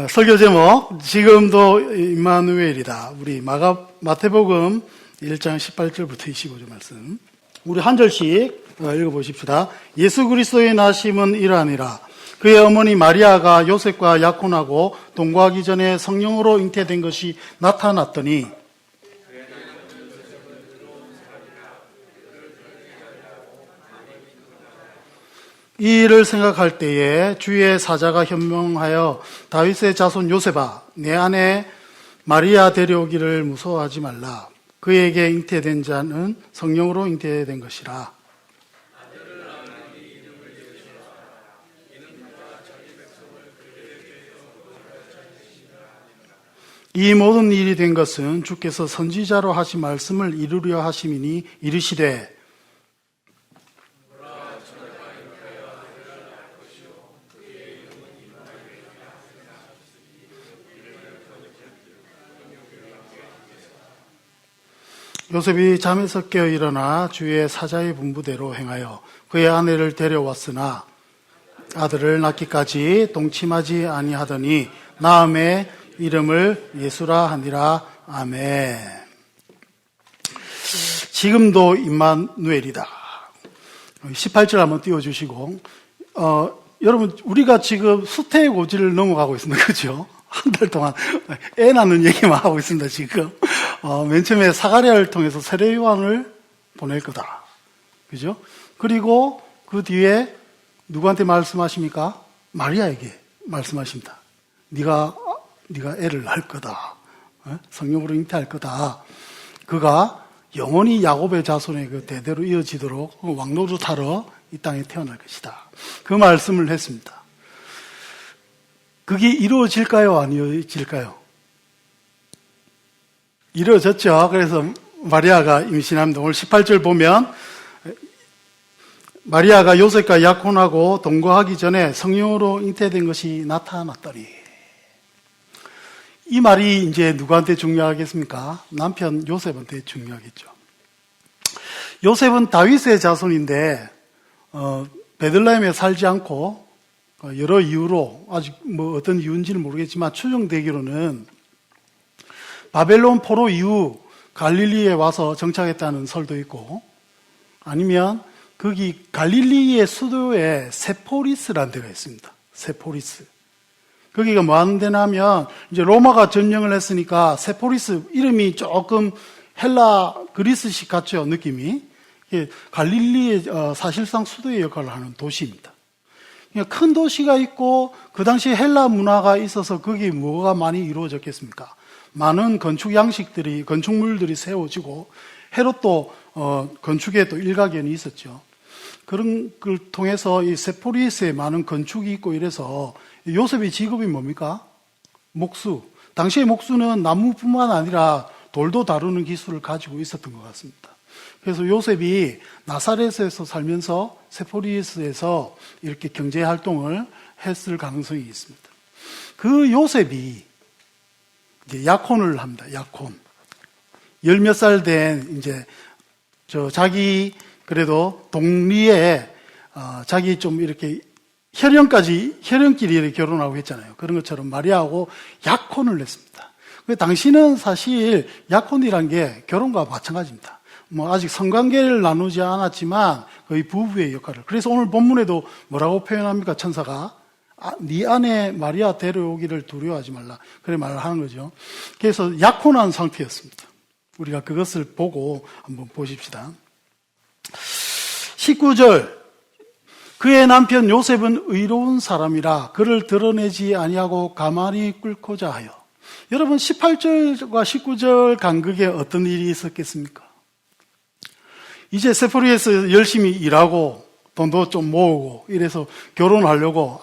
설교 제목 지금도 임마누엘이다. 우리 마태복음 1장 18절부터 25절 말씀. 우리 한 절씩 읽어보십시다. 예수 그리스도의 나심은 이러하니라. 그의 어머니 마리아가 요셉과 약혼하고 동거하기 전에 성령으로 잉태된 것이 나타났더니 이 일을 생각할 때에 주의 사자가 현명하여 다윗의 자손 요셉아, 내 아내 마리아 데려오기를 무서워하지 말라. 그에게 잉태된 자는 성령으로 잉태된 것이라. 이 모든 일이 된 것은 주께서 선지자로 하신 말씀을 이루려 하심이니 이르시되 요셉이 잠에서 깨어 일어나 주의 사자의 분부대로 행하여 그의 아내를 데려왔으나 아들을 낳기까지 동침하지 아니하더니 나음의 이름을 예수라 하니라. 아멘. 지금도 임마누엘이다. 18절 한번 띄워주시고, 여러분 우리가 지금 수태고지를 넘어가고 있습니다. 그죠? 한 달 동안 애 낳는 얘기만 하고 있습니다. 지금 맨 처음에 사가랴를 통해서 세례요한을 보낼 거다. 그죠? 그리고 그 뒤에 누구한테 말씀하십니까? 마리아에게 말씀하십니다. 네가 애를 낳을 거다. 성령으로 잉태할 거다. 그가 영원히 야곱의 자손의 그 대대로 이어지도록 왕노릇하러 이 땅에 태어날 것이다. 그 말씀을 했습니다. 그게 이루어질까요? 안 이루어질까요? 이루어졌죠. 그래서 마리아가 임신합니다. 오늘 18절 보면 마리아가 요셉과 약혼하고 동거하기 전에 성령으로 잉태된 것이 나타났더니, 이 말이 이제 누구한테 중요하겠습니까? 남편 요셉한테 중요하겠죠. 요셉은 다윗의 자손인데 베들레헴에 살지 않고 여러 이유로, 아직 어떤 이유인지는 모르겠지만 추정되기로는 바벨론 포로 이후 갈릴리에 와서 정착했다는 설도 있고, 아니면 거기 갈릴리의 수도에 세포리스라는 데가 있습니다. 세포리스. 거기가 뭐 하는 데냐면, 이제 로마가 점령을 했으니까 세포리스 이름이 조금 헬라 그리스식 같죠, 느낌이. 갈릴리의 사실상 수도의 역할을 하는 도시입니다. 큰 도시가 있고 그 당시 헬라 문화가 있어서 거기에 뭐가 많이 이루어졌겠습니까? 많은 건축 양식들이, 건축물들이 세워지고 헤롯도 건축에 또 일가견이 있었죠. 그런 걸 통해서 이 세포리스에 많은 건축이 있고 이래서 요셉의 직업이 뭡니까? 목수. 당시의 목수는 나무뿐만 아니라 돌도 다루는 기술을 가지고 있었던 것 같습니다. 그래서 요셉이 나사렛에서 살면서 세포리스에서 이렇게 경제 활동을 했을 가능성이 있습니다. 그 요셉이 이제 약혼을 합니다. 약혼. 10몇 살 된 이제 자기 그래도 동리에 자기 좀 이렇게 혈연끼리 이렇게 결혼하고 했잖아요. 그런 것처럼 마리아하고 약혼을 했습니다. 당시는 사실 약혼이란 게 결혼과 마찬가지입니다. 아직 성관계를 나누지 않았지만 거의 부부의 역할을. 그래서 오늘 본문에도 뭐라고 표현합니까? 천사가 네 아내 마리아 데려오기를 두려워하지 말라. 그래 말을 하는 거죠. 그래서 약혼한 상태였습니다. 우리가 그것을 보고 한번 보십시다. 19절, 그의 남편 요셉은 의로운 사람이라 그를 드러내지 아니하고 가만히 꿇고자 하여. 여러분 18절과 19절 간극에 어떤 일이 있었겠습니까? 이제 세포리에서 열심히 일하고 돈도 좀 모으고 이래서 결혼하려고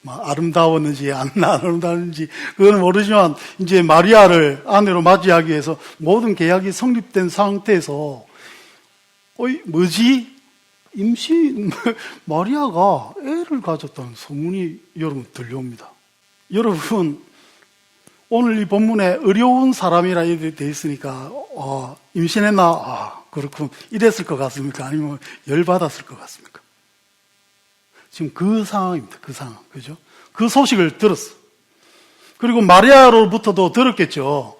아름다웠는지 안 아름다웠는지 그건 모르지만 이제 마리아를 아내로 맞이하기 위해서 모든 계약이 성립된 상태에서 마리아가 애를 가졌다는 소문이 여러분 들려옵니다. 여러분 오늘 이 본문에 어려운 사람이라 이렇게 돼 있으니까 임신했나? 그렇군. 이랬을 것 같습니까? 아니면 열받았을 것 같습니까? 지금 그 상황입니다. 그 상황. 그죠? 그 소식을 들었어. 그리고 마리아로부터도 들었겠죠.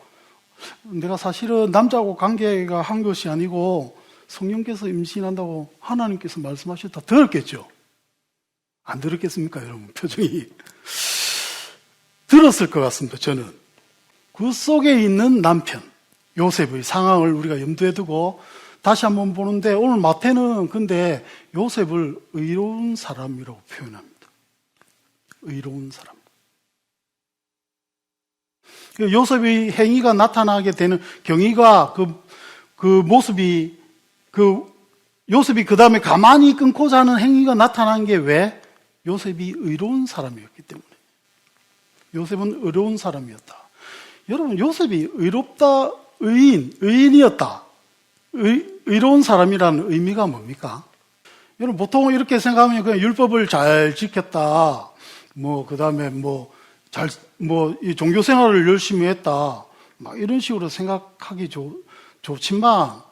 내가 사실은 남자하고 관계가 한 것이 아니고 성령께서 임신한다고 하나님께서 말씀하셨다. 들었겠죠. 안 들었겠습니까, 여러분? 표정이. 들었을 것 같습니다, 저는. 그 속에 있는 남편, 요셉의 상황을 우리가 염두에 두고 다시 한번 보는데, 오늘 마태는 근데 요셉을 의로운 사람이라고 표현합니다. 의로운 사람. 요셉의 행위가 나타나게 되는 경위가 그 모습이, 요셉이 그 다음에 가만히 끊고자 하는 행위가 나타난 게 왜? 요셉이 의로운 사람이었기 때문에. 요셉은 의로운 사람이었다. 여러분, 요셉이 의롭다, 의인이었다. 의로운 사람이라는 의미가 뭡니까? 여러분, 보통 이렇게 생각하면 그냥 율법을 잘 지켰다. 그 다음에 이 종교 생활을 열심히 했다. 막 이런 식으로 생각하기 좋지만,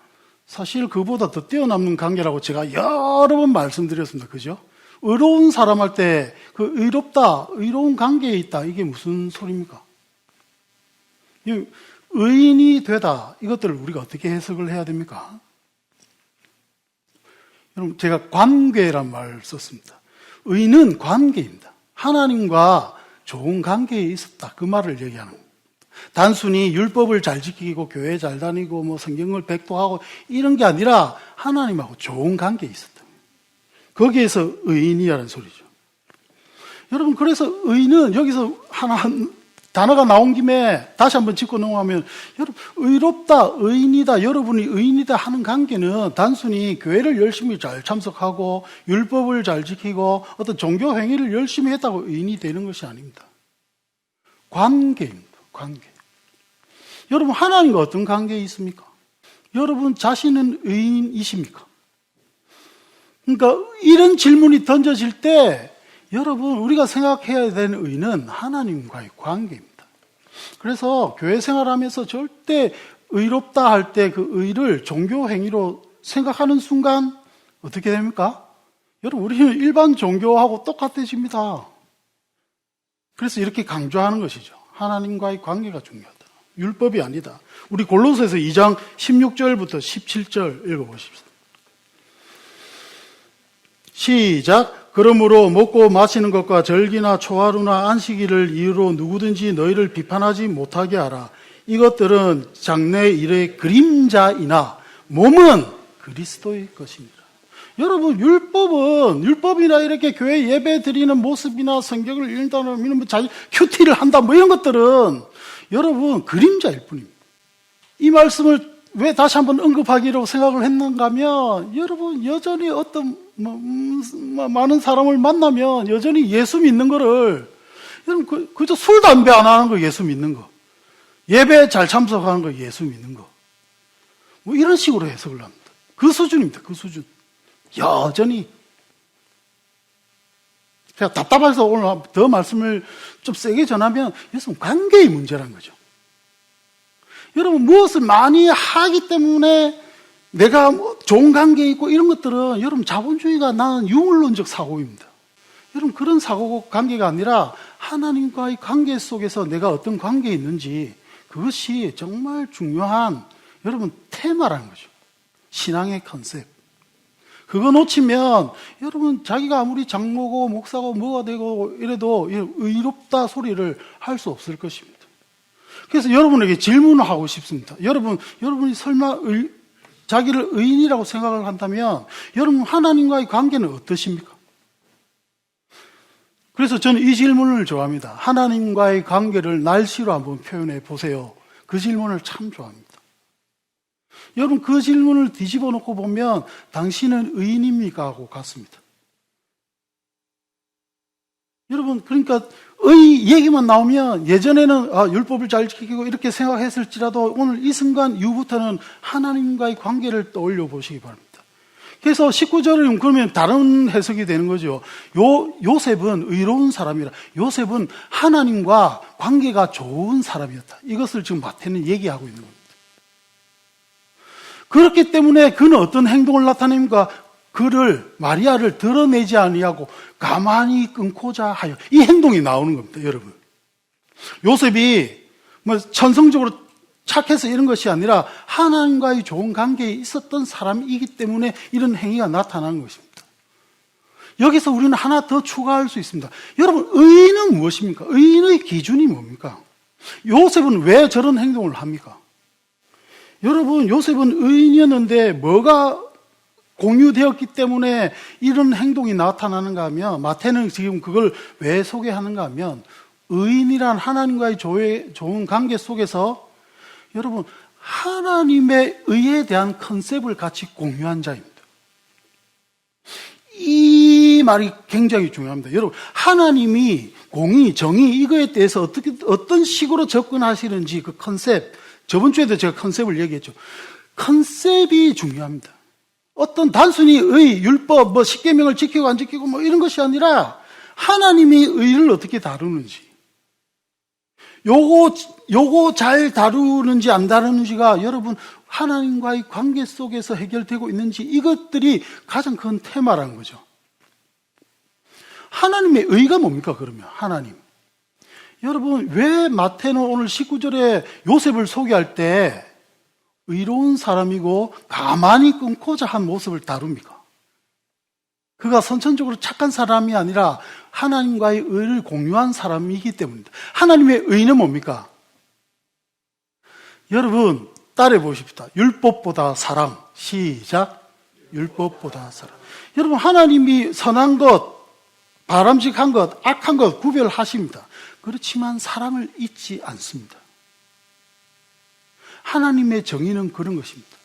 사실 그보다 더 뛰어넘는 관계라고 제가 여러 번 말씀드렸습니다. 그죠? 의로운 사람 할 때 그 의롭다, 의로운 관계에 있다. 이게 무슨 소리입니까? 의인이 되다. 이것들을 우리가 어떻게 해석을 해야 됩니까? 여러분, 제가 관계란 말을 썼습니다. 의는 관계입니다. 하나님과 좋은 관계에 있었다. 그 말을 얘기하는 겁니다. 단순히 율법을 잘 지키고 교회 잘 다니고 성경을 백도하고 이런 게 아니라 하나님하고 좋은 관계에 있었다. 거기에서 의인이라는 소리죠. 여러분, 그래서 의인은 여기서 단어가 나온 김에 다시 한번 짚고 넘어가면, 여러분, 의롭다, 의인이다, 여러분이 의인이다 하는 관계는 단순히 교회를 열심히 잘 참석하고 율법을 잘 지키고 어떤 종교 행위를 열심히 했다고 의인이 되는 것이 아닙니다. 관계입니다. 관계. 여러분, 하나님과 어떤 관계에 있습니까? 여러분 자신은 의인이십니까? 그러니까 이런 질문이 던져질 때 여러분, 우리가 생각해야 되는 의는 하나님과의 관계입니다. 그래서 교회 생활하면서 절대 의롭다 할 때 그 의를 종교 행위로 생각하는 순간 어떻게 됩니까? 여러분, 우리는 일반 종교하고 똑같아집니다. 그래서 이렇게 강조하는 것이죠. 하나님과의 관계가 중요하다. 율법이 아니다. 우리 골로새서 2장 16절부터 17절 읽어보십시오. 시작. 그러므로 먹고 마시는 것과 절기나 초하루나 안식일을 이유로 누구든지 너희를 비판하지 못하게 하라. 이것들은 장래 일의 그림자이나 몸은 그리스도의 것입니다. 여러분, 율법이나 이렇게 교회 예배 드리는 모습이나 성경을 읽는다는 이런 자기 큐티를 한다 이런 것들은 여러분 그림자일 뿐입니다. 이 말씀을 왜 다시 한번 언급하기로 생각을 했는가 하면, 여러분 여전히 어떤 많은 사람을 만나면 여전히 예수 믿는 거를, 여러분 그저 술 담배 안 하는 거 예수 믿는 거, 예배 잘 참석하는 거 예수 믿는 거, 이런 식으로 해석을 합니다. 그 수준입니다. 그 수준. 여전히. 제가 답답해서 오늘 더 말씀을 좀 세게 전하면, 이것은 관계의 문제라는 거죠. 여러분, 무엇을 많이 하기 때문에 내가 좋은 관계에 있고 이런 것들은 여러분 자본주의가 낳은 유물론적 사고입니다. 여러분, 그런 사고 관계가 아니라 하나님과의 관계 속에서 내가 어떤 관계에 있는지, 그것이 정말 중요한 여러분 테마라는 거죠. 신앙의 컨셉. 그거 놓치면 여러분 자기가 아무리 장로고 목사고 뭐가 되고 이래도 의롭다 소리를 할 수 없을 것입니다. 그래서 여러분에게 질문을 하고 싶습니다. 여러분이 설마 자기를 의인이라고 생각을 한다면 여러분 하나님과의 관계는 어떠십니까? 그래서 저는 이 질문을 좋아합니다. 하나님과의 관계를 날씨로 한번 표현해 보세요. 그 질문을 참 좋아합니다. 여러분, 그 질문을 뒤집어 놓고 보면 당신은 의인입니까? 하고 같습니다. 여러분, 그러니까 의 얘기만 나오면 예전에는 율법을 잘 지키고 이렇게 생각했을지라도 오늘 이 순간 이후부터는 하나님과의 관계를 떠올려 보시기 바랍니다. 그래서 19절은 그러면 다른 해석이 되는 거죠. 요셉은 의로운 사람이라. 요셉은 하나님과 관계가 좋은 사람이었다. 이것을 지금 마태는 얘기하고 있는 겁니다. 그렇기 때문에 그는 어떤 행동을 나타냅니까? 마리아를 드러내지 아니하고 가만히 끊고자 하여. 이 행동이 나오는 겁니다, 여러분. 요셉이 뭐 천성적으로 착해서 이런 것이 아니라 하나님과의 좋은 관계에 있었던 사람이기 때문에 이런 행위가 나타나는 것입니다. 여기서 우리는 하나 더 추가할 수 있습니다. 여러분, 의인은 무엇입니까? 의인의 기준이 뭡니까? 요셉은 왜 저런 행동을 합니까? 여러분, 요셉은 의인이었는데 뭐가 공유되었기 때문에 이런 행동이 나타나는가 하면, 마태는 지금 그걸 왜 소개하는가 하면, 의인이란 하나님과의 좋은 관계 속에서 여러분, 하나님의 의에 대한 컨셉을 같이 공유한 자입니다. 이 말이 굉장히 중요합니다. 여러분, 하나님이 공의, 정의, 이거에 대해서 어떤 식으로 접근하시는지 그 컨셉, 저번 주에도 제가 컨셉을 얘기했죠. 컨셉이 중요합니다. 어떤 단순히 의, 율법, 뭐 십계명을 지키고 안 지키고 뭐 이런 것이 아니라 하나님이 의를 어떻게 다루는지, 요거 잘 다루는지 안 다루는지가 여러분 하나님과의 관계 속에서 해결되고 있는지, 이것들이 가장 큰 테마라는 거죠. 하나님의 의가 뭡니까, 그러면? 하나님. 여러분, 왜 마태는 오늘 19절에 요셉을 소개할 때 의로운 사람이고 가만히 끊고자 한 모습을 다룹니까? 그가 선천적으로 착한 사람이 아니라 하나님과의 의를 공유한 사람이기 때문입니다. 하나님의 의는 뭡니까? 여러분, 따라해 보십시다. 율법보다 사랑. 시작. 율법보다 사랑. 여러분, 하나님이 선한 것, 바람직한 것, 악한 것 구별하십니다. 그렇지만 사랑을 잊지 않습니다. 하나님의 정의는 그런 것입니다.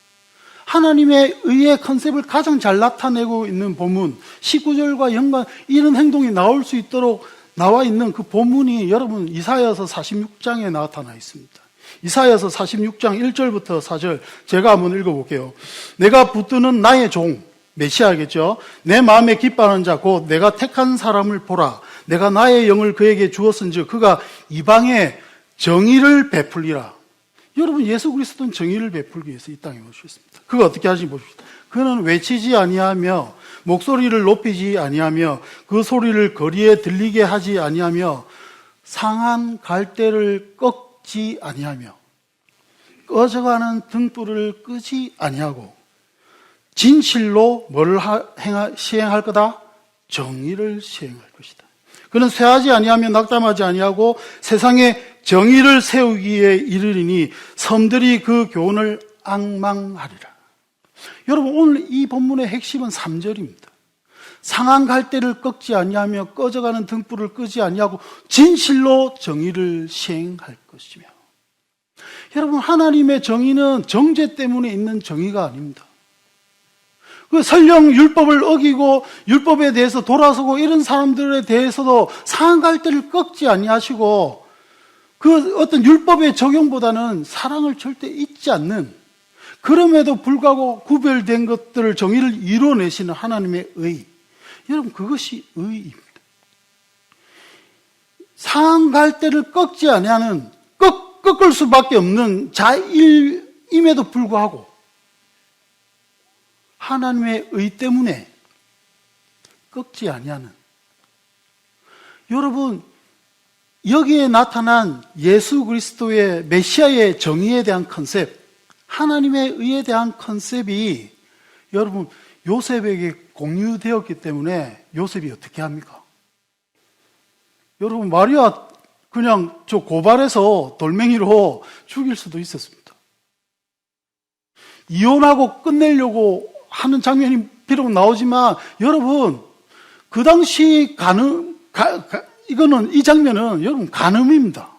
하나님의 의의 컨셉을 가장 잘 나타내고 있는 본문, 19절과 연관, 이런 행동이 나올 수 있도록 나와 있는 그 본문이 여러분 이사야서 46장에 나타나 있습니다. 이사야서 46장 1절부터 4절 제가 한번 읽어볼게요. 내가 붙드는 나의 종, 메시아겠죠. 내 마음에 기뻐하는 자, 곧 내가 택한 사람을 보라. 내가 나의 영을 그에게 주었은즉 그가 이방에 정의를 베풀리라. 여러분, 예수 그리스도는 정의를 베풀기 위해서 이 땅에 오셨습니다. 그가 어떻게 하시는지 보십시다. 그는 외치지 아니하며 목소리를 높이지 아니하며 그 소리를 거리에 들리게 하지 아니하며 상한 갈대를 꺾지 아니하며 꺼져가는 등불을 끄지 아니하고 진실로 뭐를 시행할 거다? 정의를 시행할 것이다. 그는 쇠하지 아니하며 낙담하지 아니하고 세상에 정의를 세우기에 이르리니 섬들이 그 교훈을 앙망하리라. 여러분, 오늘 이 본문의 핵심은 3절입니다. 상한 갈대를 꺾지 아니하며 꺼져가는 등불을 끄지 아니하고 진실로 정의를 시행할 것이며. 여러분, 하나님의 정의는 정죄 때문에 있는 정의가 아닙니다. 그 설령 율법을 어기고 율법에 대해서 돌아서고 이런 사람들에 대해서도 상한 갈대를 꺾지 아니하시고 그 어떤 율법의 적용보다는 사랑을 절대 잊지 않는, 그럼에도 불구하고 구별된 것들을 정의를 이뤄내시는 하나님의 의. 여러분, 그것이 의입니다. 상한 갈대를 꺾지 아니하는, 꺾을 수밖에 없는 자일임에도 불구하고 하나님의 의 때문에 꺾지 아니하는. 여러분, 여기에 나타난 예수 그리스도의 메시아의 정의에 대한 컨셉, 하나님의 의에 대한 컨셉이 여러분 요셉에게 공유되었기 때문에 요셉이 어떻게 합니까? 여러분, 마리아 그냥 저 고발해서 돌멩이로 죽일 수도 있었습니다. 이혼하고 끝내려고 하는 장면이 비록 나오지만 여러분, 그 당시 이 장면은 여러분 간음입니다.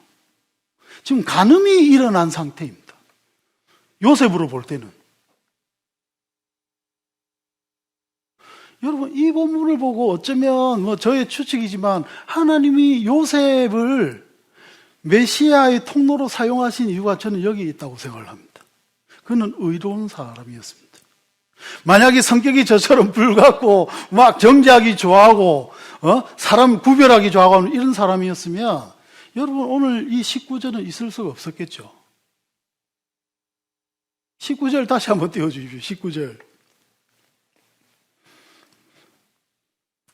지금 간음이 일어난 상태입니다. 요셉으로 볼 때는. 여러분, 이 본문을 보고 어쩌면 뭐 저의 추측이지만 하나님이 요셉을 메시아의 통로로 사용하신 이유가 저는 여기 있다고 생각을 합니다. 그는 의로운 사람이었습니다. 만약에 성격이 저처럼 불같고 막 정죄하기 좋아하고 사람 구별하기 좋아하고 이런 사람이었으면 여러분 오늘 이 19절은 있을 수가 없었겠죠. 19절 다시 한번 띄워주십시오. 19절.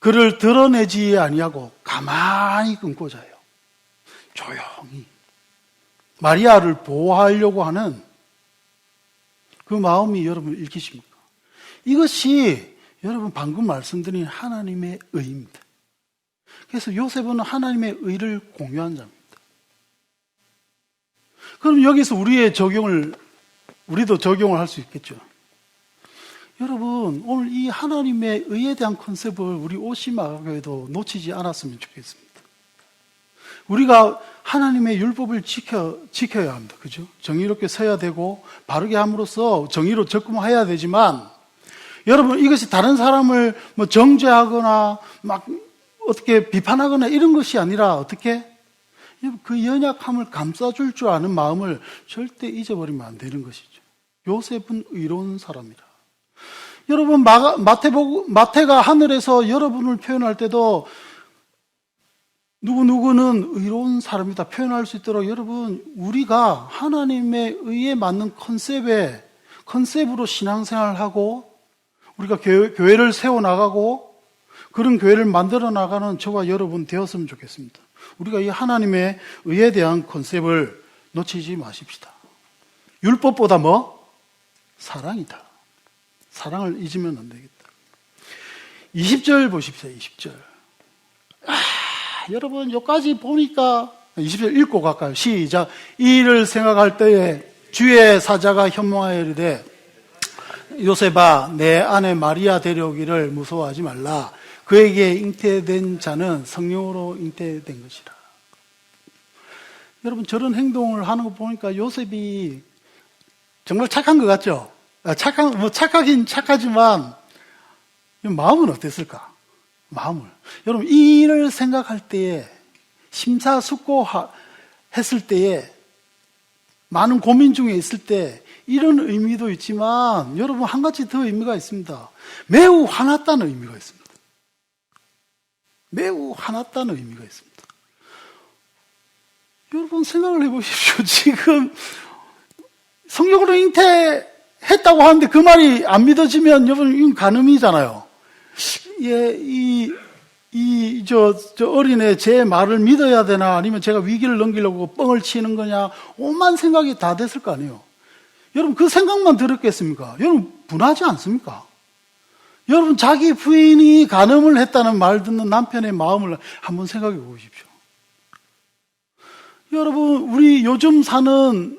그를 드러내지 아니하고 가만히 끊고자 해요. 조용히 마리아를 보호하려고 하는 그 마음이 여러분 읽히십니까? 이것이 여러분 방금 말씀드린 하나님의 의입니다. 그래서 요셉은 하나님의 의를 공유한 자입니다. 그럼 여기서 우리도 적용을 할 수 있겠죠. 여러분, 오늘 이 하나님의 의에 대한 컨셉을 우리 오시마교회도 놓치지 않았으면 좋겠습니다. 우리가 하나님의 율법을 지켜야 합니다. 그죠? 정의롭게 서야 되고, 바르게 함으로써 정의로 접근해야 되지만, 여러분, 이것이 다른 사람을 정죄하거나, 막, 어떻게 비판하거나 이런 것이 아니라, 어떻게? 그 연약함을 감싸줄 줄 아는 마음을 절대 잊어버리면 안 되는 것이죠. 요셉은 의로운 사람이라. 여러분, 마태가 하늘에서 여러분을 표현할 때도 누구는 의로운 사람이다 표현할 수 있도록 여러분, 우리가 하나님의 의에 맞는 컨셉으로 신앙생활을 하고 우리가 교회를 세워나가고 그런 교회를 만들어 나가는 저와 여러분 되었으면 좋겠습니다. 우리가 이 하나님의 의에 대한 컨셉을 놓치지 마십시다. 율법보다 사랑이다. 사랑을 잊으면 안 되겠다. 20절 보십시오. 20절. 여러분 여기까지 보니까 20절 읽고 갈까요? 시작. 이 일을 생각할 때에 주의 사자가 현몽하여 이르되 요셉아 내 아내 마리아 데려오기를 무서워하지 말라. 그에게 잉태된 자는 성령으로 잉태된 것이라. 여러분 저런 행동을 하는 거 보니까 요셉이 정말 착한 것 같죠? 착하긴 착하지만 마음은 어땠을까? 마음을. 여러분 이 일을 생각할 때에 심사숙고했을 때에 많은 고민 중에 있을 때 이런 의미도 있지만 여러분 한 가지 더 의미가 있습니다. 매우 화났다는 의미가 있습니다. 매우 화났다는 의미가 있습니다. 여러분 생각을 해보십시오. 지금 성령으로 잉태했다고 하는데 그 말이 안 믿어지면 여러분 이건 간음이잖아요. 저 어린애 제 말을 믿어야 되나 아니면 제가 위기를 넘기려고 뻥을 치는 거냐 오만 생각이 다 됐을 거 아니에요. 여러분 그 생각만 들었겠습니까? 여러분 분하지 않습니까? 여러분 자기 부인이 간음을 했다는 말 듣는 남편의 마음을 한번 생각해 보십시오. 여러분 우리 요즘도 저는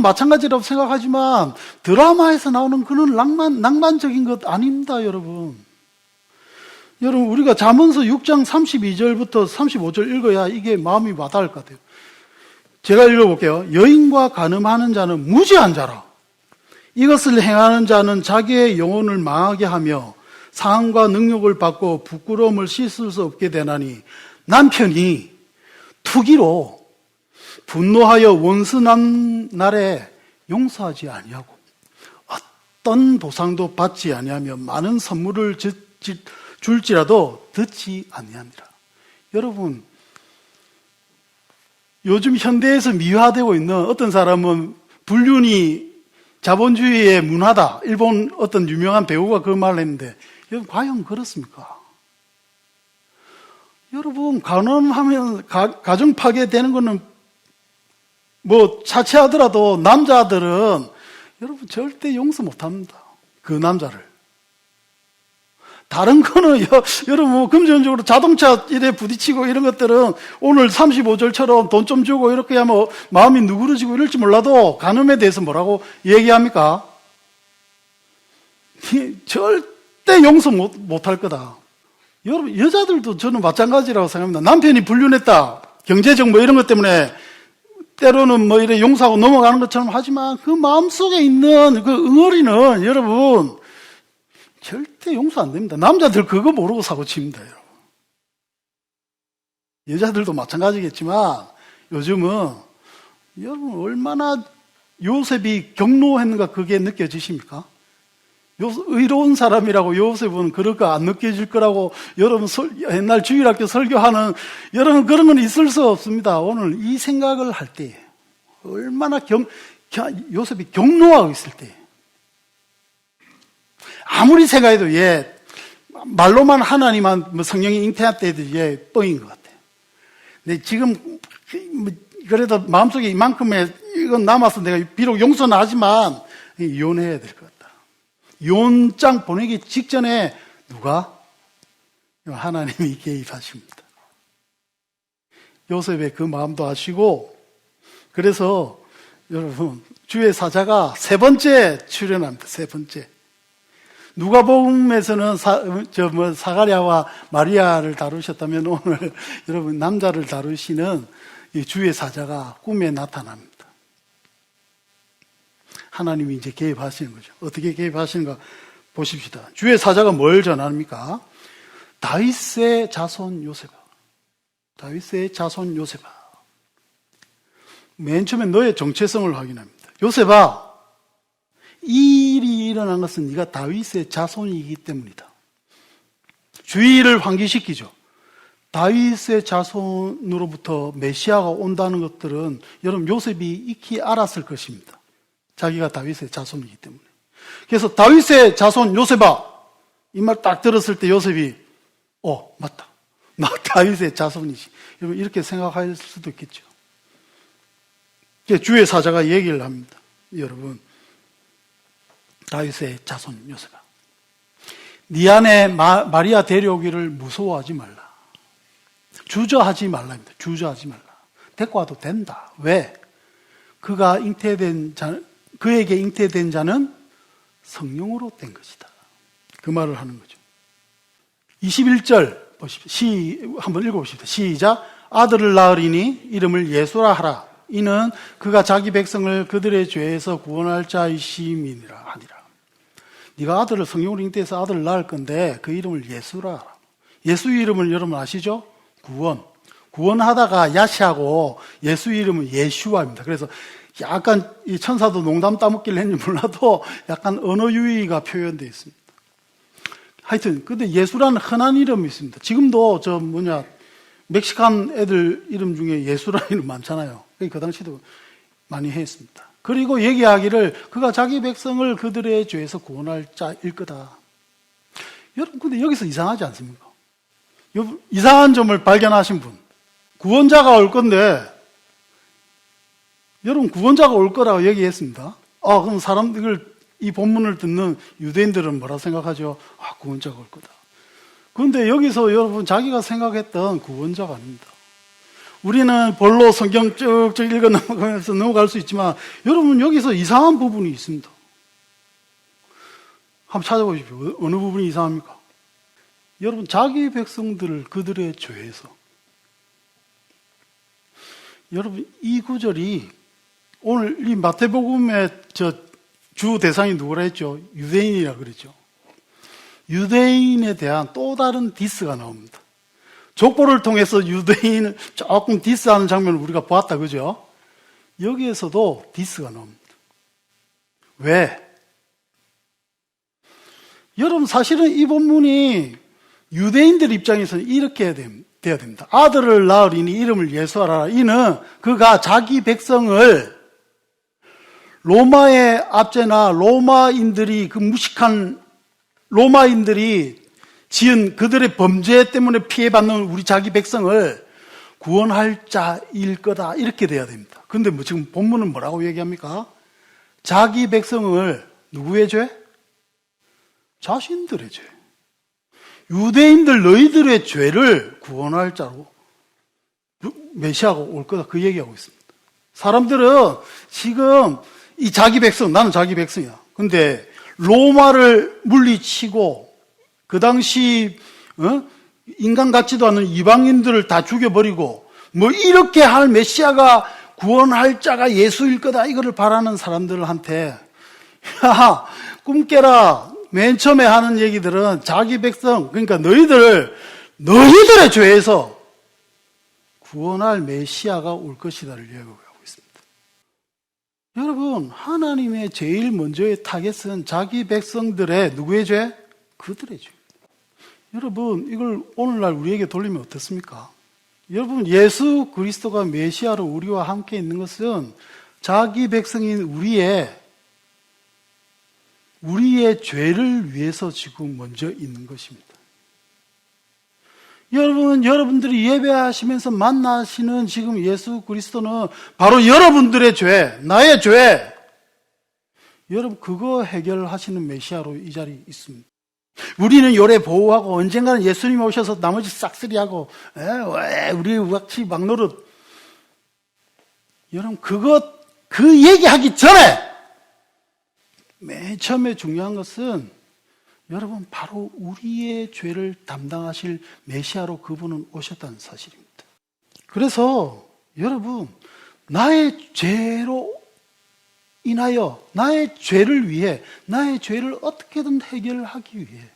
마찬가지라고 생각하지만 드라마에서 나오는 그런 낭만적인 것 아닙니다. 여러분 우리가 잠언서 6장 32절부터 35절 읽어야 이게 마음이 와닿을 것 같아요. 제가 읽어볼게요. 여인과 간음하는 자는 무지한 자라. 이것을 행하는 자는 자기의 영혼을 망하게 하며 상함과 능욕을 받고 부끄러움을 씻을 수 없게 되나니 남편이 투기로 분노하여 원수난 날에 용서하지 아니하고 어떤 보상도 받지 아니하며 많은 선물을 줄지라도 듣지 아니하니라. 여러분 요즘 현대에서 미화되고 있는 어떤 사람은 불륜이 자본주의의 문화다. 일본 어떤 유명한 배우가 그 말을 했는데 여러분 과연 그렇습니까? 여러분 간음하면 가정 파괴되는 거는 자취하더라도 남자들은 여러분 절대 용서 못합니다. 그 남자를. 다른 거는 여러분 금전적으로 자동차 일에 부딪히고 이런 것들은 오늘 35절처럼 돈 좀 주고 이렇게 하면 마음이 누그러지고 이럴지 몰라도 간음에 대해서 뭐라고 얘기합니까? 절대 용서 못할 거다. 여러분 여자들도 저는 마찬가지라고 생각합니다. 남편이 불륜했다. 경제적 이런 것 때문에 때로는 이래 용서하고 넘어가는 것처럼 하지만 그 마음속에 있는 그 응어리는 여러분 절대 용서 안 됩니다. 남자들 그거 모르고 사고 칩니다. 여러분. 여자들도 마찬가지겠지만 요즘은 여러분 얼마나 요셉이 경노했는가 그게 느껴지십니까? 의로운 사람이라고 요셉은 그럴 거 안 느껴질 거라고 여러분 옛날 주일학교 설교하는 여러분 그런 건 있을 수 없습니다. 오늘 이 생각을 할 때 얼마나 요셉이 경노하고 있을 때 아무리 생각해도 말로만 하나님한 성령이 잉태할 때도 뻥인 것 같아요. 내 지금 그래도 마음속에 이만큼의 이건 남아서 내가 비록 용서는 하지만 이혼해야 될 것 같다. 이혼장 보내기 직전에 누가? 하나님이 개입하십니다. 요셉의 그 마음도 아시고, 그래서 여러분 주의 사자가 세 번째 출연합니다. 세 번째. 누가복음에서는 사가랴와 마리아를 다루셨다면 오늘 여러분 남자를 다루시는 이 주의 사자가 꿈에 나타납니다. 하나님이 이제 개입하시는 거죠. 어떻게 개입하시는가 보십시다. 주의 사자가 뭘 전합니까? 다윗의 자손 요셉아. 다윗의 자손 요셉아. 맨 처음에 너의 정체성을 확인합니다. 요셉아, 이 일이 일어난 것은 네가 다윗의 자손이기 때문이다. 주의를 환기시키죠. 다윗의 자손으로부터 메시아가 온다는 것들은 여러분 요셉이 익히 알았을 것입니다. 자기가 다윗의 자손이기 때문에. 그래서 다윗의 자손 요셉아, 이 말 딱 들었을 때 요셉이 맞다. 나 다윗의 자손이지. 여러분 이렇게 생각할 수도 있겠죠. 주의 사자가 얘기를 합니다. 여러분, 다윗의 자손 요셉아, 네 안에 마리아 데려오기를 무서워하지 말라. 주저하지 말라입니다. 주저하지 말라. 데리고 와도 된다. 왜? 그에게 잉태된 자는 성령으로 된 것이다. 그 말을 하는 거죠. 21절 보십시오. 한번 읽어보십시오. 시작. 아들을 낳으리니 이름을 예수라 하라. 이는 그가 자기 백성을 그들의 죄에서 구원할 자이심이니라 하니라. 네가 아들을 성령으로 잉태해서 아들을 낳을 건데 그 이름을 예수라 하라. 예수 이름을 여러분 아시죠? 구원하다가 야시하고 예수 이름은 예슈아입니다. 그래서 약간 이 천사도 농담 따먹기를 했는지 몰라도 약간 언어 유희가 표현되어 있습니다. 하여튼 근데 예수라는 흔한 이름이 있습니다. 지금도 멕시칸 애들 이름 중에 예수라는 이름 많잖아요. 그 당시도 많이 했습니다. 그리고 얘기하기를 그가 자기 백성을 그들의 죄에서 구원할 자일 거다. 여러분 근데 여기서 이상하지 않습니까? 이상한 점을 발견하신 분, 구원자가 올 건데 여러분 구원자가 올 거라고 얘기했습니다. 그럼 이 본문을 듣는 유대인들은 뭐라 생각하죠? 구원자가 올 거다. 그런데 여기서 여러분 자기가 생각했던 구원자가 아닙니다. 우리는 볼로 성경 쭉쭉 읽어 넘어가면서 넘어갈 수 있지만 여러분 여기서 이상한 부분이 있습니다. 한번 찾아보십시오. 어느 부분이 이상합니까? 여러분 자기 백성들을 그들의 죄에서, 여러분 이 구절이 오늘 이 마태복음의 주 대상이 누구라 했죠? 유대인이라 그랬죠. 유대인에 대한 또 다른 디스가 나옵니다. 족보를 통해서 유대인을 조금 디스하는 장면을 우리가 보았다, 그죠? 여기에서도 디스가 나옵니다. 왜? 여러분 사실은 이 본문이 유대인들 입장에서는 이렇게 돼야 됩니다. 아들을 낳으리니 이름을 예수하라. 이는 그가 자기 백성을 로마의 압제나 로마인들이 그 무식한 로마인들이 지은 그들의 범죄 때문에 피해받는 우리 자기 백성을 구원할 자일 거다. 이렇게 돼야 됩니다. 그런데 지금 본문은 뭐라고 얘기합니까? 자기 백성을 누구의 죄? 자신들의 죄. 유대인들 너희들의 죄를 구원할 자로 메시아가 올 거다. 그 얘기하고 있습니다. 사람들은 지금 이 자기 백성, 나는 자기 백성이야. 근데 로마를 물리치고 그 당시 인간 같지도 않은 이방인들을 다 죽여버리고 이렇게 할 메시아가 구원할 자가 예수일 거다 이거를 바라는 사람들한테 꿈 깨라. 맨 처음에 하는 얘기들은 자기 백성, 그러니까 너희들의 죄에서 구원할 메시아가 올 것이다를 얘기하고 있습니다. 여러분, 하나님의 제일 먼저의 타겟은 자기 백성들의 누구의 죄? 그들의 죄. 여러분, 이걸 오늘날 우리에게 돌리면 어떻습니까? 여러분, 예수 그리스도가 메시아로 우리와 함께 있는 것은 자기 백성인 우리의 죄를 위해서 지금 먼저 있는 것입니다. 여러분들이 예배하시면서 만나시는 지금 예수 그리스도는 바로 여러분들의 죄, 나의 죄. 여러분 그거 해결하시는 메시아로 이 자리에 있습니다. 우리는 요래 보호하고 언젠가는 예수님이 오셔서 나머지 싹쓸이하고 왜 우리 같이 막노릇. 여러분 그 얘기하기 전에 맨 처음에 중요한 것은 여러분 바로 우리의 죄를 담당하실 메시아로 그분은 오셨다는 사실입니다. 그래서 여러분 나의 죄로 인하여 나의 죄를 위해 나의 죄를 어떻게든 해결하기 위해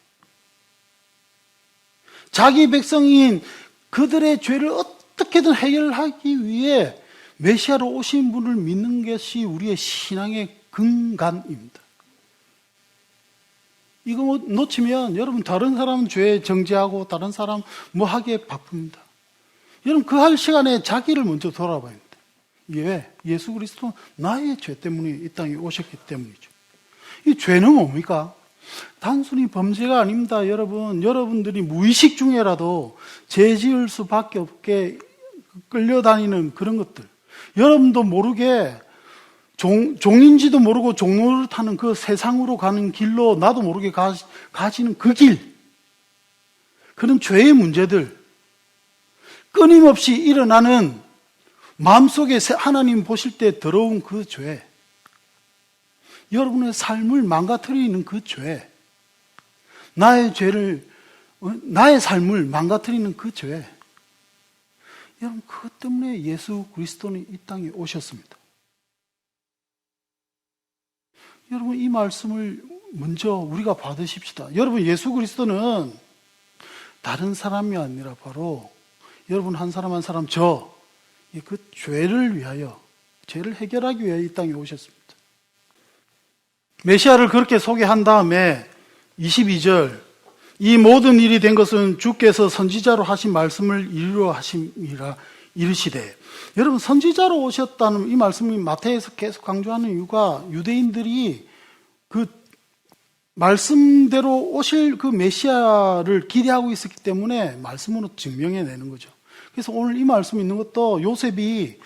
자기 백성인 그들의 죄를 어떻게든 해결하기 위해 메시아로 오신 분을 믿는 것이 우리의 신앙의 근간입니다. 이거 놓치면 여러분 다른 사람 죄 정죄하고 다른 사람 뭐 하기에 바쁩니다. 여러분 그 할 시간에 자기를 먼저 돌아봐야 합니다. 왜? 예수 그리스도는 나의 죄 때문에 이 땅에 오셨기 때문이죠. 이 죄는 뭡니까? 단순히 범죄가 아닙니다. 여러분들이 무의식 중에라도 죄 지을 수밖에 없게 끌려다니는 그런 것들. 여러분도 모르게 종인지도 모르고 종로를 타는 그 세상으로 가는 길로 나도 모르게 가지는 그 길. 그런 죄의 문제들. 끊임없이 일어나는 마음속에 하나님 보실 때 더러운 그 죄. 여러분의 삶을 망가뜨리는 그 죄. 나의 삶을 망가뜨리는 그 죄. 여러분, 그것 때문에 예수 그리스도는 이 땅에 오셨습니다. 여러분, 이 말씀을 먼저 우리가 받으십시다. 여러분, 예수 그리스도는 다른 사람이 아니라 바로 여러분 한 사람 한 사람 그 죄를 위하여, 죄를 해결하기 위하여 이 땅에 오셨습니다. 메시아를 그렇게 소개한 다음에 22절, 이 모든 일이 된 것은 주께서 선지자로 하신 말씀을 이루려 하심이라 이르시되. 여러분, 선지자로 오셨다는 이 말씀이 마태에서 계속 강조하는 이유가 유대인들이 그 말씀대로 오실 그 메시아를 기대하고 있었기 때문에 말씀으로 증명해내는 거죠. 그래서 오늘 이 말씀 있는 것도 요셉이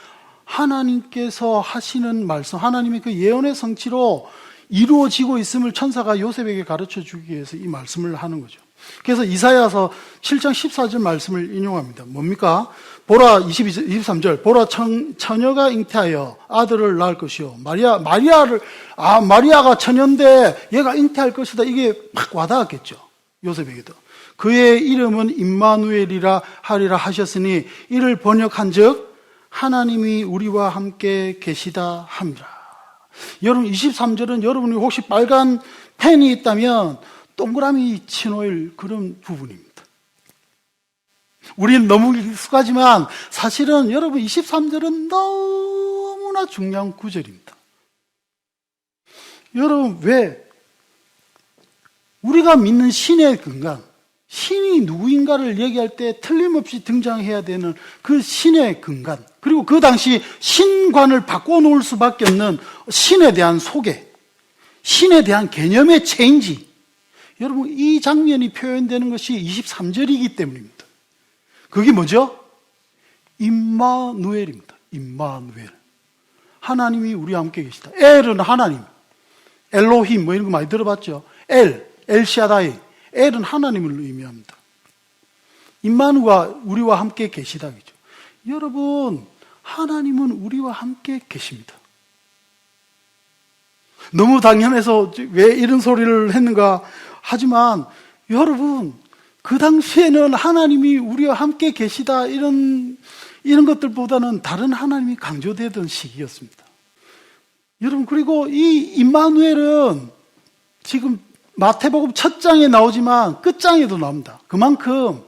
하나님께서 하시는 말씀, 하나님의 그 예언의 성취로 이루어지고 있음을 천사가 요셉에게 가르쳐 주기 위해서 이 말씀을 하는 거죠. 그래서 이사야서 7장 14절 말씀을 인용합니다. 뭡니까? 보라, 23절. 보라, 처녀가 잉태하여 아들을 낳을 것이요. 마리아가 처녀인데 얘가 잉태할 것이다. 이게 팍 와닿았겠죠. 요셉에게도. 그의 이름은 임마누엘이라 하리라 하셨으니 이를 번역한 즉 하나님이 우리와 함께 계시다 함이라. 여러분, 23절은 여러분이 혹시 빨간 펜이 있다면 동그라미 치놓을 그런 부분입니다. 우리는 너무 익숙하지만 사실은 여러분 23절은 너무나 중요한 구절입니다. 여러분, 왜? 우리가 믿는 신의 근간, 신이 누구인가를 얘기할 때 틀림없이 등장해야 되는 그 신의 근간, 그리고 그 당시 신관을 바꿔놓을 수밖에 없는 신에 대한 소개, 신에 대한 개념의 체인지. 여러분, 이 장면이 표현되는 것이 23절이기 때문입니다. 그게 뭐죠? 임마누엘입니다. 임마누엘. 하나님이 우리와 함께 계시다. 엘은 하나님. 엘로힘 뭐 이런 거 많이 들어봤죠? 엘샤다이. 엘은 하나님을 의미합니다. 임마누가 우리와 함께 계시다겠죠. 여러분, 하나님은 우리와 함께 계십니다. 너무 당연해서 왜 이런 소리를 했는가 하지만 여러분, 그 당시에는 하나님이 우리와 함께 계시다 이런 것들보다는 다른 하나님이 강조되던 시기였습니다. 여러분, 그리고 이 임마누엘은 지금 마태복음 첫 장에 나오지만 끝장에도 나옵니다. 그만큼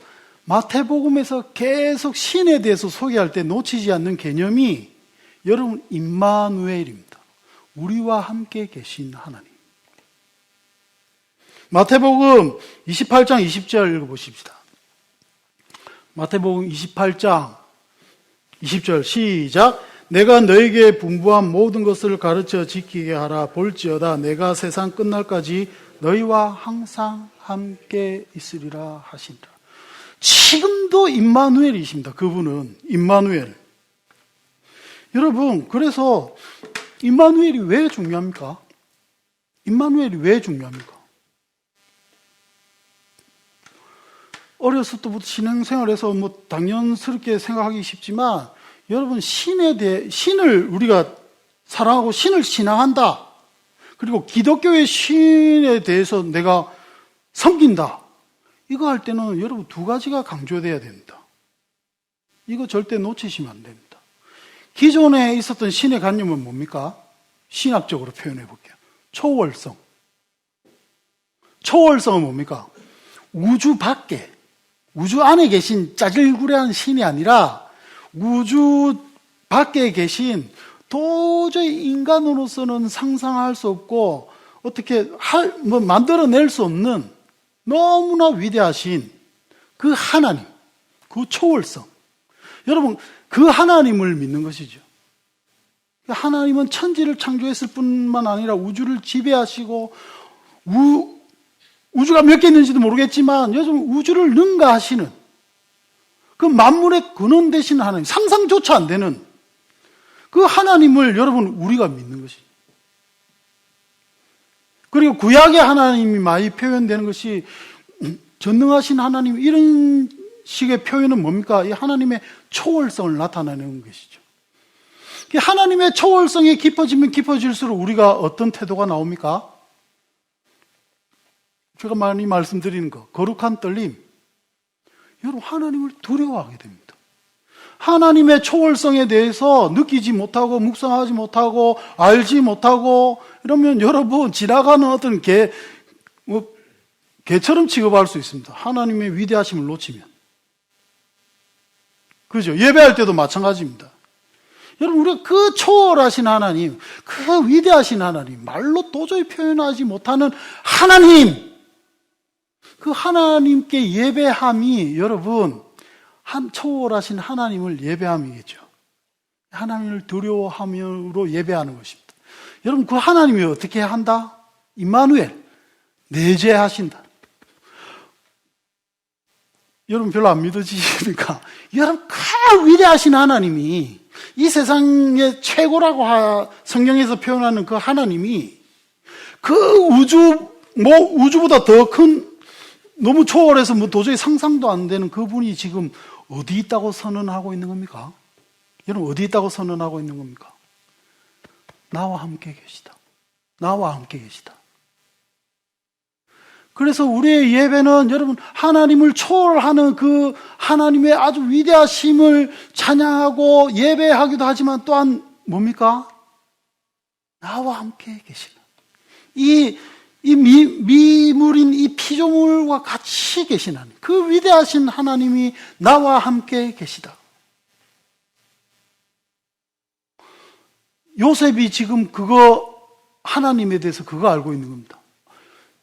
마태복음에서 계속 신에 대해서 소개할 때 놓치지 않는 개념이 여러분 임마누엘입니다. 우리와 함께 계신 하나님. 마태복음 28장 20절 읽어보십시다. 마태복음 28장 20절 시작. 내가 너에게 분부한 모든 것을 가르쳐 지키게 하라. 볼지어다 내가 세상 끝날까지 너희와 항상 함께 있으리라 하시니라. 지금도 임마누엘이십니다. 그분은 임마누엘. 여러분, 그래서 임마누엘이 왜 중요합니까? 임마누엘이 왜 중요합니까? 어렸을 때부터 신앙생활에서 당연스럽게 생각하기 쉽지만, 여러분, 신을 우리가 사랑하고 신을 신앙한다. 그리고 기독교의 신에 대해서 내가 섬긴다. 이거 할 때는 여러분 두 가지가 강조돼야 됩니다. 이거 절대 놓치시면 안 됩니다. 기존에 있었던 신의 관념은 뭡니까? 신학적으로 표현해 볼게요. 초월성. 초월성은 뭡니까? 우주 밖에, 우주 안에 계신 짜질구레한 신이 아니라 우주 밖에 계신 도저히 인간으로서는 상상할 수 없고 어떻게 만들어낼 수 없는 너무나 위대하신 그 하나님, 그 초월성. 여러분, 그 하나님을 믿는 것이죠. 하나님은 천지를 창조했을 뿐만 아니라 우주를 지배하시고 우주가 몇 개 있는지도 모르겠지만 요즘 우주를 능가하시는 그 만물의 근원 되신 하나님, 상상조차 안 되는 그 하나님을 여러분 우리가 믿는 것이죠. 그리고 구약의 하나님이 많이 표현되는 것이 전능하신 하나님, 이런 식의 표현은 뭡니까? 이 하나님의 초월성을 나타내는 것이죠. 하나님의 초월성이 깊어지면 깊어질수록 우리가 어떤 태도가 나옵니까? 제가 많이 말씀드리는 거, 거룩한 떨림. 여러분, 하나님을 두려워하게 됩니다. 하나님의 초월성에 대해서 느끼지 못하고 묵상하지 못하고 알지 못하고 이러면 여러분 지나가는 어떤 개처럼 취급할 수 있습니다. 하나님의 위대하심을 놓치면. 그죠? 예배할 때도 마찬가지입니다. 여러분, 우리가 그 초월하신 하나님, 그 위대하신 하나님, 말로 도저히 표현하지 못하는 하나님, 그 하나님께 예배함이 여러분 초월하신 하나님을 예배함이겠죠. 하나님을 두려워함으로 예배하는 것입니다. 여러분, 그 하나님이 어떻게 한다? 임마누엘, 내재하신다. 여러분 별로 안 믿어지십니까? 여러분, 그 위대하신 하나님이, 이 세상의 최고라고 성경에서 표현하는 그 하나님이 그 우주보다 더 큰, 너무 초월해서 도저히 상상도 안 되는 그분이 지금 어디 있다고 선언하고 있는 겁니까? 여러분, 어디 있다고 선언하고 있는 겁니까? 나와 함께 계시다. 나와 함께 계시다. 그래서 우리의 예배는 여러분, 하나님을 초월하는 그 하나님의 아주 위대하심을 찬양하고 예배하기도 하지만 또한 뭡니까? 나와 함께 계시는 이 미물인 이 피조물과 같이 계신 하나님, 그 위대하신 하나님이 나와 함께 계시다. 요셉이 지금 하나님에 대해서 그거 알고 있는 겁니다.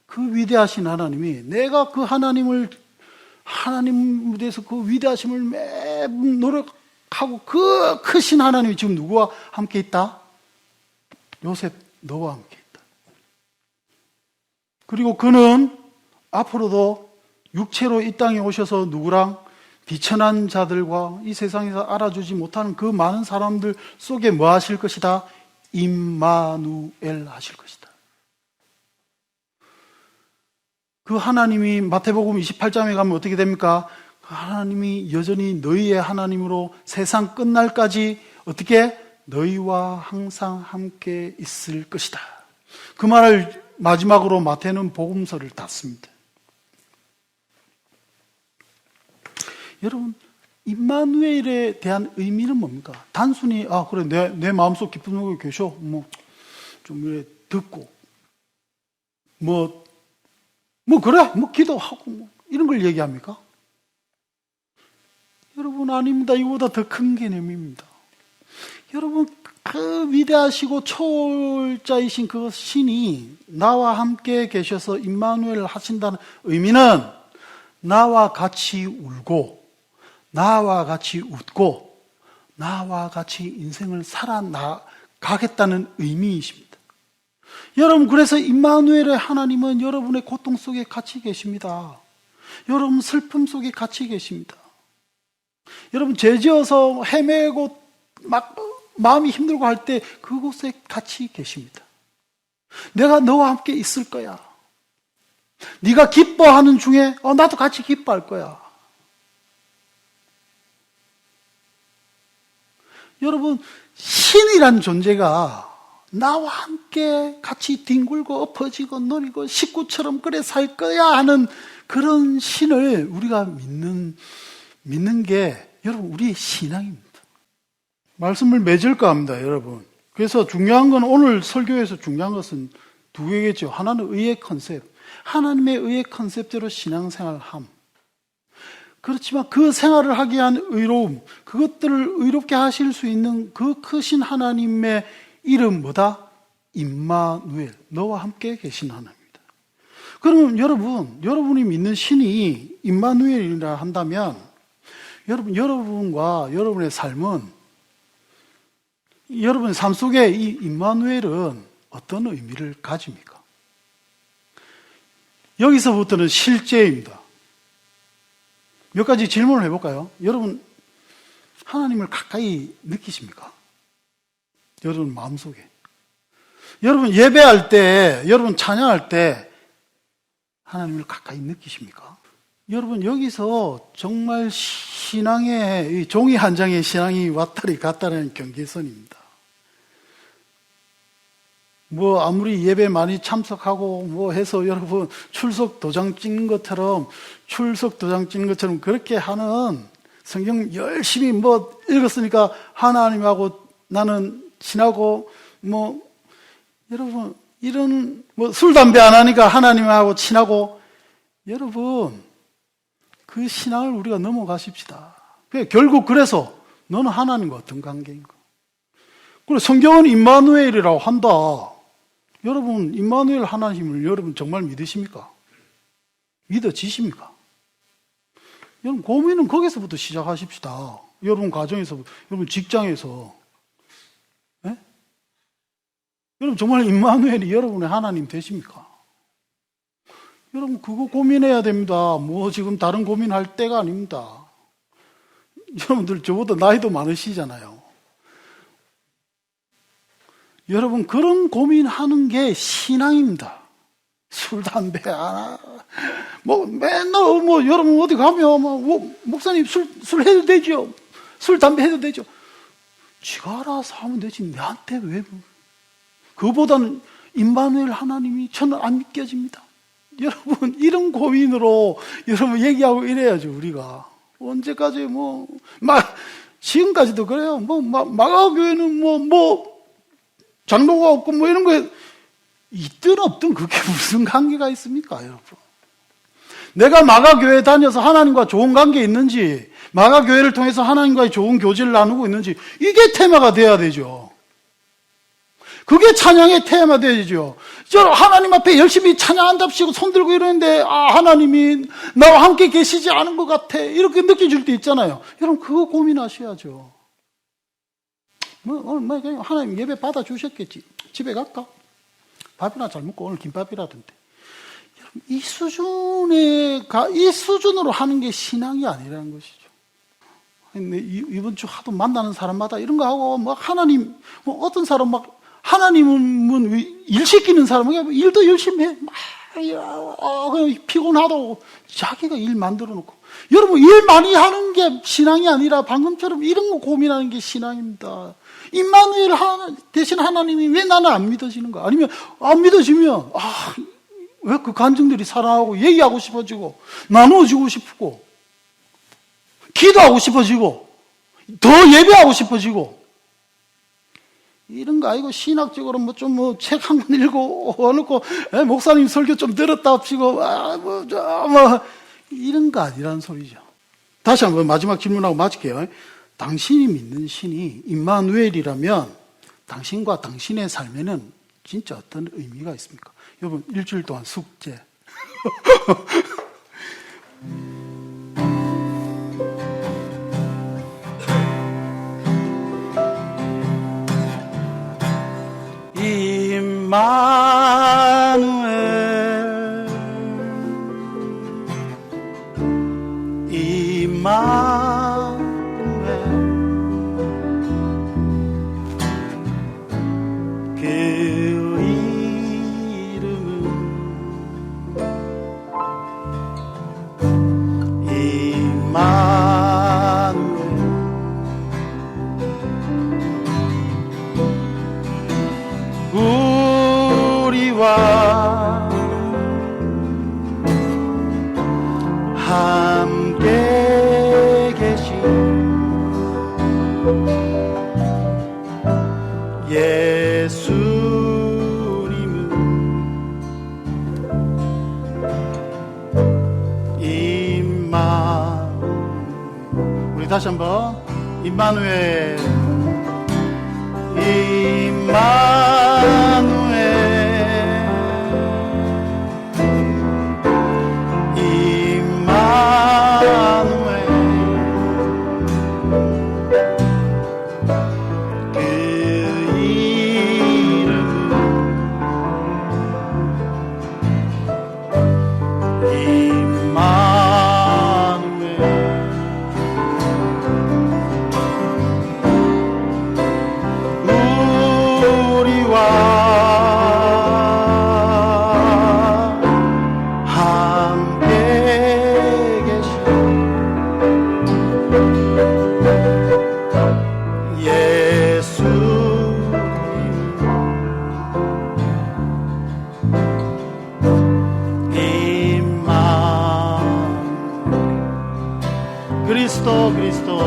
그 위대하신 하나님이, 내가 그 하나님에 대해서 그 위대하심을 매번 노력하고 그 크신 하나님이 지금 누구와 함께 있다? 요셉, 너와 함께 있다. 그리고 그는 앞으로도 육체로 이 땅에 오셔서 누구랑? 비천한 자들과 이 세상에서 알아주지 못하는 그 많은 사람들 속에 뭐 하실 것이다? 임마누엘 하실 것이다. 그 하나님이 마태복음 28장에 가면 어떻게 됩니까? 그 하나님이 여전히 너희의 하나님으로 세상 끝날까지 어떻게? 너희와 항상 함께 있을 것이다. 그 말을 마지막으로 마태는 복음서를 닫습니다. 여러분, 임마누엘에 대한 의미는 뭡니까? 단순히 그래 내 마음속 깊은 곳에 계셔, 좀 이렇게 듣고 그래 기도하고 이런 걸 얘기합니까? 여러분, 아닙니다. 이거보다 더 큰 개념입니다. 여러분, 그 위대하시고 초월자이신 그 신이 나와 함께 계셔서 임마누엘을 하신다는 의미는 나와 같이 울고, 나와 같이 웃고, 나와 같이 인생을 살아나가겠다는 의미이십니다. 여러분, 그래서 임마누엘의 하나님은 여러분의 고통 속에 같이 계십니다. 여러분 슬픔 속에 같이 계십니다. 여러분 죄지어서 헤매고 막 마음이 힘들고 할 때 그곳에 같이 계십니다. 내가 너와 함께 있을 거야. 네가 기뻐하는 중에 나도 같이 기뻐할 거야. 여러분 신이란 존재가 나와 함께 같이 뒹굴고 엎어지고 노리고 식구처럼 그래 살 거야 하는 그런 신을 우리가 믿는 게 여러분 우리의 신앙입니다. 말씀을 맺을까 합니다, 여러분. 그래서 중요한 건 오늘 설교에서 중요한 것은 두 개겠죠. 하나는 의의 컨셉. 하나님의 의의 컨셉대로 신앙생활함. 그렇지만 그 생활을 하기 위한 의로움, 그것들을 의롭게 하실 수 있는 그 크신 하나님의 이름 뭐다? 임마누엘. 너와 함께 계신 하나님입니다. 그러면 여러분이 믿는 신이 임마누엘이라 한다면 여러분과 여러분의 삶은 여러분의 삶 속에 이 임마누엘은 어떤 의미를 가집니까? 여기서부터는 실제입니다. 몇 가지 질문을 해볼까요? 여러분, 하나님을 가까이 느끼십니까? 여러분 마음속에. 여러분 예배할 때, 여러분 찬양할 때 하나님을 가까이 느끼십니까? 여러분 여기서 정말 신앙의 종이 한 장의 신앙이 왔다리 갔다리는 경계선입니다. 아무리 예배 많이 참석하고 해서 여러분 출석 도장 찍는 것처럼 그렇게 하는 성경 열심히 읽었으니까 하나님하고 나는 친하고 여러분 이런 술 담배 안 하니까 하나님하고 친하고 여러분 그 신앙을 우리가 넘어가십시다. 결국 그래서 너는 하나님과 어떤 관계인가? 그리고 성경은 임마누엘이라고 한다. 여러분 임마누엘 하나님을 여러분 정말 믿으십니까? 믿어지십니까? 여러분 고민은 거기서부터 시작하십시다. 여러분 가정에서, 여러분 직장에서. 네? 여러분 정말 임마누엘이 여러분의 하나님 되십니까? 여러분 그거 고민해야 됩니다. 지금 다른 고민할 때가 아닙니다. 여러분들 저보다 나이도 많으시잖아요. 여러분 그런 고민하는 게 신앙입니다. 술, 담배 맨날 여러분 어디 가면 목사님 술 해도 되죠. 술, 담배 해도 되죠. 지가 알아서 하면 되지. 나한테 왜? 그보다는 임마누엘 하나님이 저는 안 믿겨집니다. 여러분 이런 고민으로 여러분 얘기하고 이래야죠. 우리가 언제까지 지금까지도 그래요. 마가교회는 장로가 없고 이런 거에 있든 없든 그게 무슨 관계가 있습니까, 여러분? 내가 마가교회 다녀서 하나님과 좋은 관계 있는지, 마가교회를 통해서 하나님과의 좋은 교제를 나누고 있는지, 이게 테마가 돼야 되죠. 그게 찬양의 테마 되죠. 하나님 앞에 열심히 찬양한답시고 손들고 이러는데 하나님이 나와 함께 계시지 않은 것 같아. 이렇게 느껴질 때 있잖아요. 여러분 그거 고민하셔야죠. 오늘 하나님 예배 받아주셨겠지. 집에 갈까? 밥이나 잘 먹고 오늘 김밥이라던데. 여러분 이 수준으로 하는 게 신앙이 아니라는 것이죠. 이번 주 하도 만나는 사람마다 이런 거 하고 하나님 어떤 사람 하나님은 일 시키는 사람은 일도 열심히 해. 그냥 피곤하다고 자기가 일 만들어 놓고. 여러분, 일 많이 하는 게 신앙이 아니라 방금처럼 이런 거 고민하는 게 신앙입니다. 임마누엘 대신 하나님이 왜 나는 안 믿어지는가? 아니면 안 믿어지면 왜 그 감정들이 살아나고 얘기하고 싶어지고 나누어지고 싶고 기도하고 싶어지고 더 예배하고 싶어지고 이런 거 아니고 신학적으로 책 한 권 읽고 와놓고 목사님 설교 좀 들었다 합시고 이런 거 아니라는 소리죠. 다시 한번 마지막 질문하고 마칠게요. 당신이 믿는 신이 임마누엘이라면 당신과 당신의 삶에는 진짜 어떤 의미가 있습니까? 여러분 일주일 동안 숙제. 임마누엘 그 이름은 임마누엘. 우리와 함께 계신 예수님은 임마누엘. 우리 다시 한번 임마누엘, 임마누엘, 임마누엘. 그 이름은 임마누엘. 우리와 함께 계신 예수님 임마누엘. 그리스도 그리스도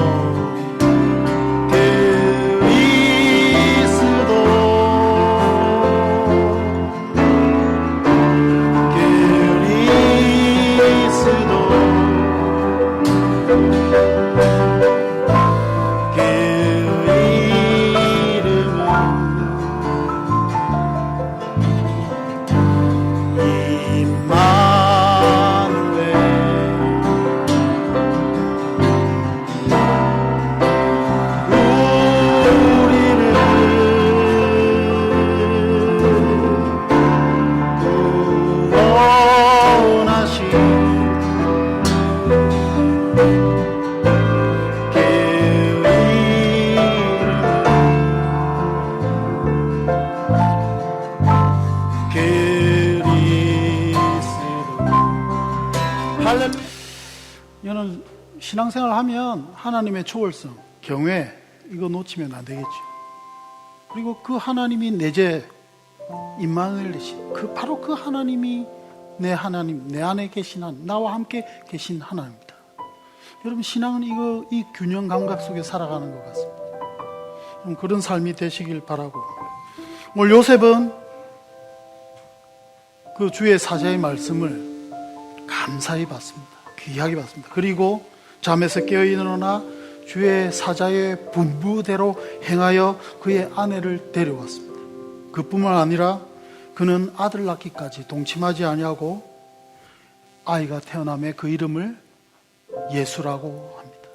여러분, 신앙생활 하면 하나님의 초월성, 경외, 이거 놓치면 안 되겠죠. 그리고 그 하나님이 내재 임마누엘 되신 바로 그 하나님이 내 하나님, 내 안에 계신 하나님, 나와 함께 계신 하나님입니다. 여러분, 신앙은 이 균형 감각 속에 살아가는 것 같습니다. 그런 삶이 되시길 바라고, 오늘 요셉은 그 주의 사자의 말씀을 감사히 받습니다. 귀하게 받습니다. 그리고 잠에서 깨어 일어나 주의 사자의 분부대로 행하여 그의 아내를 데려왔습니다. 그뿐만 아니라 그는 아들 낳기까지 동침하지 아니하고 아이가 태어남에 그 이름을 예수라고 합니다.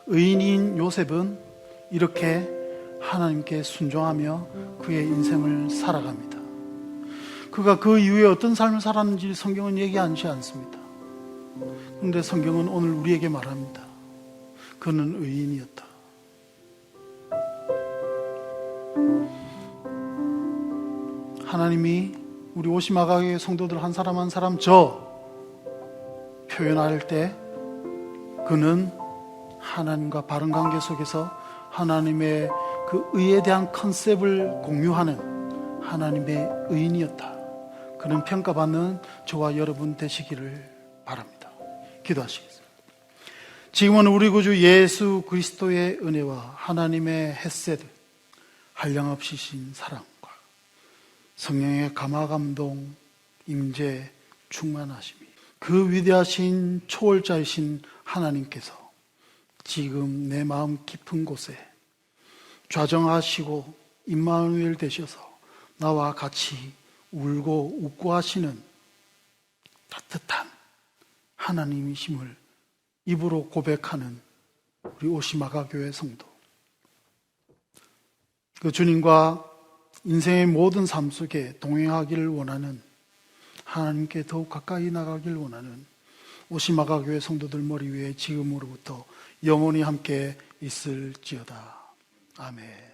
의인인 요셉은 이렇게 하나님께 순종하며 그의 인생을 살아갑니다. 그가 그 이후에 어떤 삶을 살았는지 성경은 얘기하지 않습니다. 그런데 성경은 오늘 우리에게 말합니다. 그는 의인이었다. 하나님이 우리 오시마가의 성도들 한 사람 한 사람 표현할 때 그는 하나님과 바른 관계 속에서 하나님의 그 의에 대한 컨셉을 공유하는 하나님의 의인이었다. 그는 평가받는 저와 여러분 되시기를 바랍니다. 기도하시겠습니다. 지금은 우리 구주 예수 그리스도의 은혜와 하나님의 헤세드, 한량없으신 사랑과 성령의 감화감동, 임재, 충만하심이 그 위대하신 초월자이신 하나님께서 지금 내 마음 깊은 곳에 좌정하시고 임마누엘 되셔서 나와 같이 울고 웃고 하시는 따뜻한 하나님이심을 입으로 고백하는 우리 오시마가 교회 성도, 그 주님과 인생의 모든 삶 속에 동행하기를 원하는, 하나님께 더욱 가까이 나가기를 원하는 오시마가 교회 성도들 머리 위에 지금으로부터 영원히 함께 있을지어다. 아멘.